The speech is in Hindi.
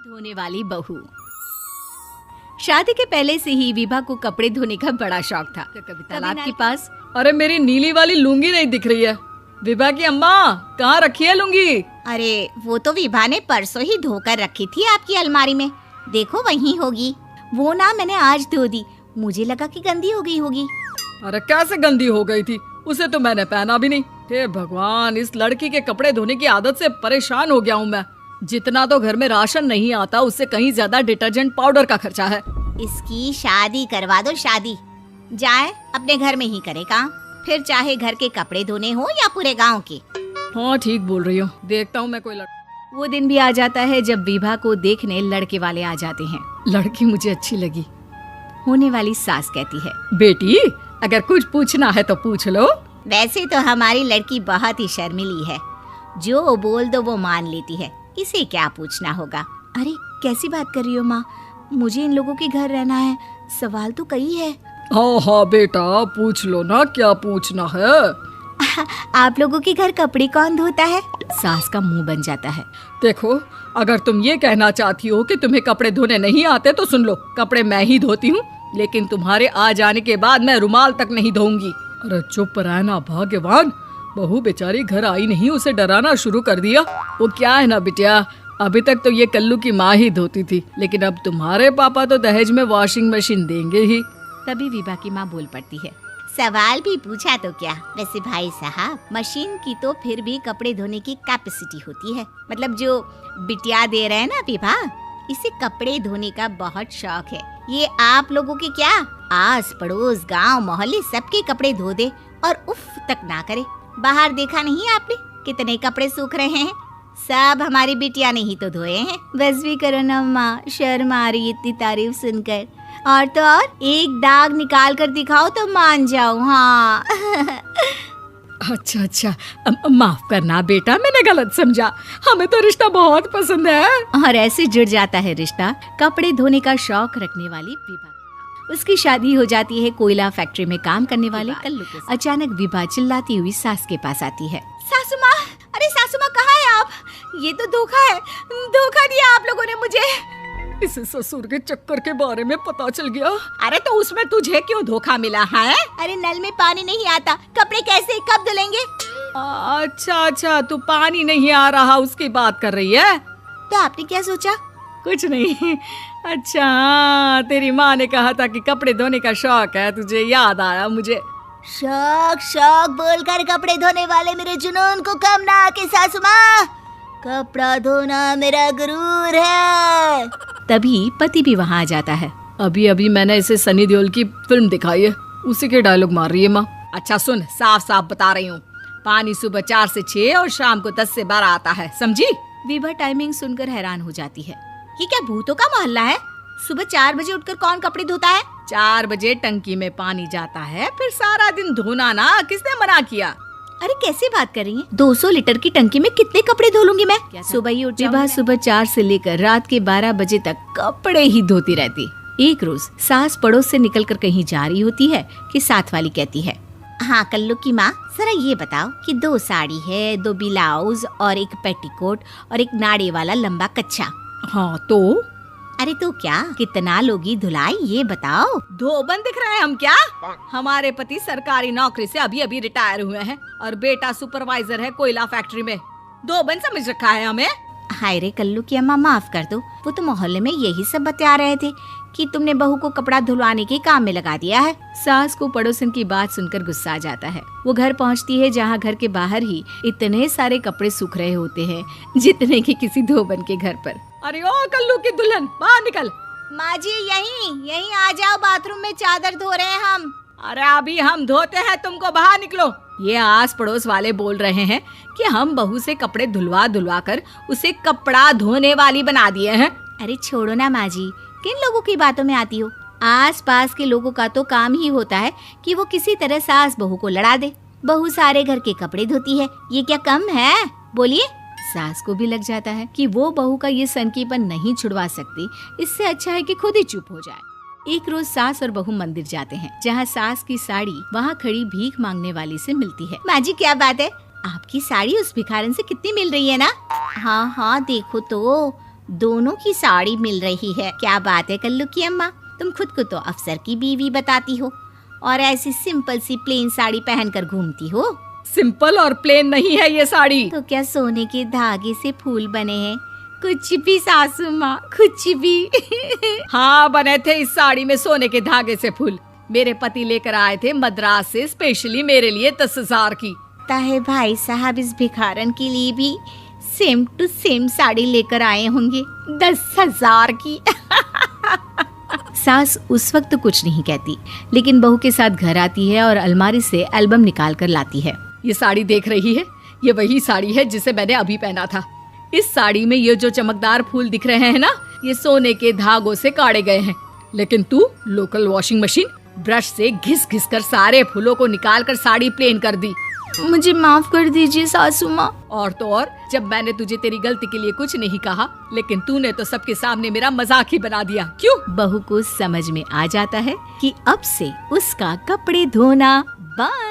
धोने वाली बहू। शादी के पहले से ही विभा को कपड़े धोने का बड़ा शौक था। तो कभी तालाब के पास, अरे मेरी नीली वाली लुंगी नहीं दिख रही है। विभा की अम्मा, कहाँ रखी है लुंगी? अरे वो तो विभा ने परसों ही धोकर रखी थी आपकी अलमारी में, देखो वहीं होगी। वो ना मैंने आज धो दी, मुझे लगा कि गंदी हो गई होगी। अरे कैसे गंदी हो गई थी, उसे तो मैंने पहना भी नहीं। हे भगवान, इस लड़की के कपड़े धोने की आदत से परेशान हो गया हूँ मैं। जितना तो घर में राशन नहीं आता, उससे कहीं ज्यादा डिटर्जेंट पाउडर का खर्चा है। इसकी शादी करवा दो, शादी जाए अपने घर में ही करे काम, फिर चाहे घर के कपड़े धोने हो या पूरे गांव के। हाँ ठीक बोल रही हो, देखता हूँ मैं कोई वो दिन भी आ जाता है जब विभा को देखने लड़के वाले आ जाते हैं। लड़की मुझे अच्छी लगी। होने वाली सास कहती है, बेटी अगर कुछ पूछना है तो पूछ लो। वैसे तो हमारी लड़की बहुत ही शर्मीली है, जो बोल दो वो मान लेती है, इसे क्या पूछना होगा। अरे कैसी बात कर रही हो माँ, मुझे इन लोगों के घर रहना है, सवाल तो कई है। हाँ हाँ बेटा, पूछ लो ना, क्या पूछना है। आप लोगों के घर कपड़े कौन धोता है? सास का मुंह बन जाता है। देखो, अगर तुम ये कहना चाहती हो कि तुम्हें कपड़े धोने नहीं आते तो सुन लो, कपड़े मैं ही धोती हूँ, लेकिन तुम्हारे आ जाने के बाद मैं रुमाल तक नहीं धोऊंगी। अरे चुप रहना भाग्यवान, बहू बेचारी घर आई नहीं, उसे डराना शुरू कर दिया। वो क्या है ना बिटिया, अभी तक तो ये कल्लू की माँ ही धोती थी, लेकिन अब तुम्हारे पापा तो दहेज में वॉशिंग मशीन देंगे ही। तभी विभा की माँ बोल पड़ती है, सवाल भी पूछा तो क्या। वैसे भाई साहब, मशीन की तो फिर भी कपड़े धोने की कैपेसिटी होती है, मतलब जो बिटिया दे रहे हैं ना विभा, इसे कपड़े धोने का बहुत शौक है। ये आप लोगों के क्या, आस पड़ोस गांव मोहल्ले सबके कपड़े धो दे और उफ तक ना करे। बाहर देखा नहीं आपने कितने कपड़े सूख रहे हैं, सब हमारी बिटिया ने ही तो धोए हैं। बस भी करो ना माँ, शर्म आ रही इतनी तारीफ सुनकर। और तो और एक दाग निकाल कर दिखाओ तो मान जाओ। हाँ अच्छा, माफ करना बेटा, मैंने गलत समझा, हमें तो रिश्ता बहुत पसंद है। और ऐसे जुड़ जाता है रिश्ता कपड़े धोने का शौक रखने वाली विभा। उसकी शादी हो जाती है कोयला फैक्ट्री में काम करने वाले कल्लू के साथ। अचानक विभा चिल्लाती हुई सास के पास आती है, सासू माँ, अरे सासू माँ कहाँ है आप? ये तो धोखा है, धोखा दिया आप लोगों ने मुझे। इसे ससुर के चक्कर के बारे में पता चल गया। अरे तो उसमें तुझे क्यों धोखा मिला है? अरे नल में पानी नहीं आता, कपड़े कैसे कब धुलेंगे? अच्छा, तू पानी नहीं आ रहा उसकी बात कर रही है। तो आपने क्या सोचा? कुछ नहीं। अच्छा, तेरी माँ ने कहा था कि कपड़े धोने का शौक है, तुझे याद आया मुझे। शौक बोलकर कपड़े धोने वाले मेरे जुनून को कम ना आके सासू माँ, कपड़ा धोना मेरा गुरूर है। तभी पति भी वहाँ आ जाता है। अभी मैंने इसे सनी देओल की फिल्म दिखाई है, उसी के डायलॉग मार रही है माँ। अच्छा सुन, साफ बता रही हूँ, पानी सुबह 4 से 6 और शाम को 10 से 12 आता है, समझी? विभा टाइमिंग सुनकर हैरान हो जाती है। ये क्या भूतों का मोहल्ला है? सुबह 4 बजे उठकर कौन कपड़े धोता है? 4 बजे टंकी में पानी जाता है, फिर सारा दिन धोना ना, किसने मना किया? अरे कैसे बात कर रही हैं? 200 लीटर की टंकी में कितने कपड़े धो लूंगी मैं? सुबह ही उठ विभा सुबह 4 से लेकर रात के 12 बजे तक कपड़े ही धोती रहती। एक रोज सास पड़ोस से निकलकर कहीं जा रही होती है कि साथ वाली कहती है, हाँ कल्लू की माँ, जरा ये बताओ कि 2 साड़ी है, 2 ब्लाउज और एक पेटीकोट और एक नाड़े वाला लंबा कच्छा। हाँ तो? अरे तो क्या, कितना लोगी धुलाई ये बताओ। धोबन दिख रहे हैं हम क्या? हमारे पति सरकारी नौकरी से अभी रिटायर हुए हैं और बेटा सुपरवाइजर है कोयला फैक्ट्री में। धोबन समझ रखा है हमें। हाय रे कल्लू की अम्मा, माफ कर दो, वो तो मोहल्ले में यही सब बता रहे थे कि तुमने बहू को कपड़ा धुलवाने के काम में लगा दिया है। सास को पड़ोसन की बात सुनकर गुस्सा आ जाता है। वो घर पहुंचती है जहां घर के बाहर ही इतने सारे कपड़े सूख रहे होते हैं जितने कि किसी धोबन के घर पर। अरे ओ कल्लू की दुल्हन, बाहर निकल। माँ जी यहीं आ जाओ, बाथरूम में चादर धो रहे हैं हम। अरे अभी हम धोते हैं, तुमको बाहर निकलो। ये आस पड़ोस वाले बोल रहे हैं कि हम बहू से कपड़े धुलवा कर उसे कपड़ा धोने वाली बना दिए हैं। अरे छोड़ो ना माँ जी, किन लोगों की बातों में आती हो? आस पास के लोगों का तो काम ही होता है कि वो किसी तरह सास बहू को लड़ा दे। बहू सारे घर के कपड़े धोती है, ये क्या कम है? बोलिए। सास को भी लग जाता है कि वो बहू का ये सनकीपन नहीं छुड़वा सकती, इससे अच्छा है कि खुद ही चुप हो जाए। एक रोज सास और बहू मंदिर जाते हैं, जहाँ सास की साड़ी वहाँ खड़ी भीख मांगने वाली से मिलती है। माँ जी क्या बात है, आपकी साड़ी उस भिखारन से कितनी मिल रही है ना? हाँ देखो तो दोनों की साड़ी मिल रही है। क्या बात है कल्लू की अम्मा, तुम खुद को तो अफसर की बीवी बताती हो और ऐसी सिंपल सी प्लेन साड़ी पहनकर घूमती हो। सिंपल और प्लेन नहीं है ये साड़ी। तो क्या सोने के धागे से फूल बने हैं? कुछ भी सासू माँ, कुछ भी। हाँ, बने थे इस साड़ी में सोने के धागे से फूल। मेरे पति लेकर आए थे मद्रास से स्पेशली मेरे लिए 10,000 की। ताहे भाई साहब इस भिखारन के लिए भी सेम टू सेम साड़ी लेकर आए होंगे 10,000 की। सास उस वक्त तो कुछ नहीं कहती, लेकिन बहू के साथ घर आती है और अलमारी से एल्बम निकाल कर लाती है। ये साड़ी देख रही है, ये वही साड़ी है जिसे मैंने अभी पहना था। इस साड़ी में ये जो चमकदार फूल दिख रहे हैं ना, ये सोने के धागों से काढ़े गए हैं। लेकिन तू लोकल वॉशिंग मशीन ब्रश से घिस घिस कर सारे फूलों को निकाल कर साड़ी प्लेन कर दी। मुझे माफ कर दीजिए सासू माँ। और तो और, जब मैंने तुझे तेरी गलती के लिए कुछ नहीं कहा, लेकिन तूने तो सबके सामने मेरा मजाक ही बना दिया। क्यों? बहू को समझ में आ जाता है कि अब से उसका कपड़े धोना बंद।